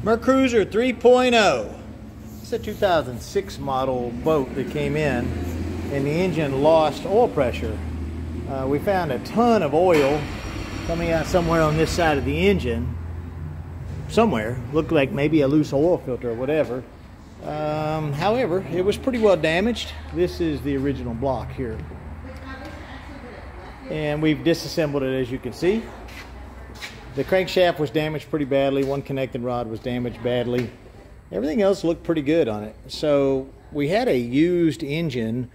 Mercruiser 3.0. It's a 2006 model boat that came in, and the engine lost oil pressure. We found a ton of oil coming out somewhere on this side of the engine. Somewhere. Looked like maybe a loose oil filter or whatever. However, it was pretty well damaged. This is the original block here. And we've disassembled it, as you can see. The crankshaft was damaged pretty badly. One connecting rod was damaged badly. Everything else looked pretty good on it. So we had a used engine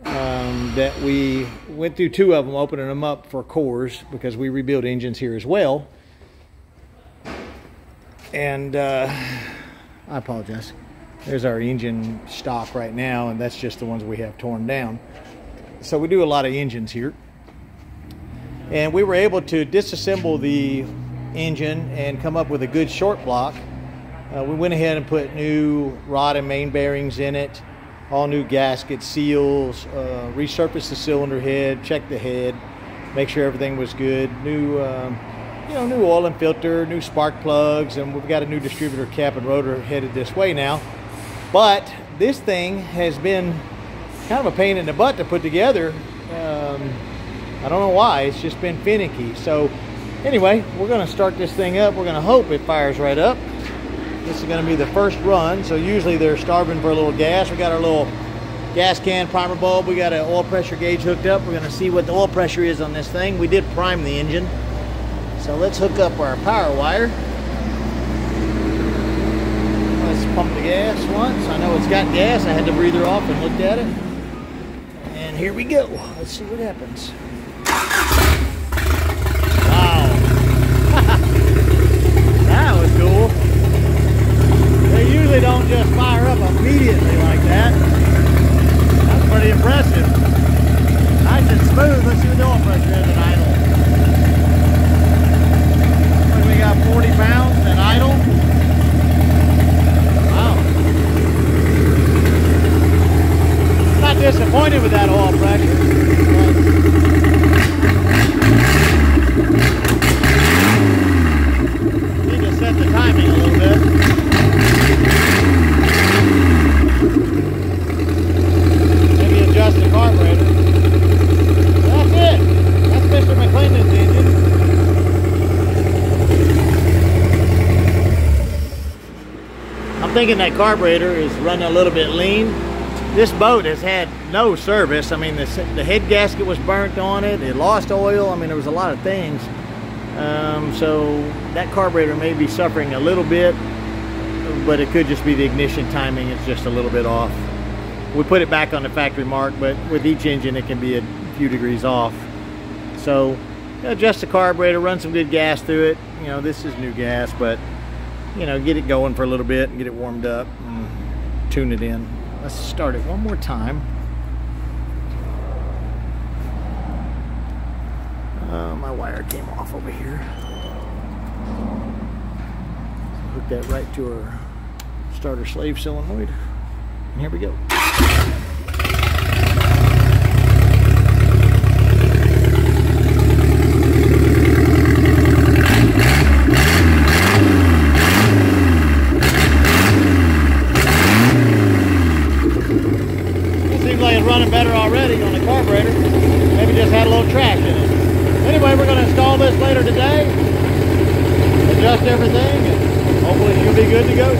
that we went through two of them, opening them up for cores because we rebuild engines here as well. And I apologize. There's our engine stock right now, and that's just the ones we have torn down. So we do a lot of engines here. And we were able to disassemble the engine and come up with a good short block. We went ahead and put new rod and main bearings in it, all new gasket seals, resurfaced the cylinder head, checked the head, make sure everything was good. New, new oil and filter, new spark plugs, and we've got a new distributor cap and rotor headed this way now. But this thing has been kind of a pain in the butt to put together. I don't know why, it's just been finicky. So anyway, we're going to start this thing up. We're going to hope it fires right up. This is going to be the first run, so usually they're starving for a little gas. We got our little gas can primer bulb. We got an oil pressure gauge hooked up. We're going to see what the oil pressure is on this thing. We did prime the engine. So let's hook up our power wire. Let's pump the gas once. I know it's got gas. I had the breather off and looked at it. And here we go. Let's see what happens. Wow. That was cool. They usually don't just fire up immediately like that. That's pretty impressive. Nice and smooth. Let's see what the oil pressure is at idle. We got 40 pounds at idle. Wow. Not disappointed with that oil pressure. Need to set the timing a little bit. Maybe adjust the carburetor. That's it. That's Mr. MCclendon's engine. I'm thinking that carburetor is running a little bit lean. This boat has had no service. I mean, the head gasket was burnt on it. It lost oil. I mean, there was a lot of things. So that carburetor may be suffering a little bit, but it could just be the ignition timing. It's just a little bit off. We put it back on the factory mark, but with each engine, it can be a few degrees off. So adjust the carburetor, run some good gas through it. You know, this is new gas, but get it going for a little bit and get it warmed up and tune it in. Let's start it one more time. My wire came off over here. Hook that right to our starter slave solenoid. And here we go. Running better already on the carburetor. Maybe just had a little traction in it. Anyway, we're going to install this later today, adjust everything, and hopefully you'll be good to go.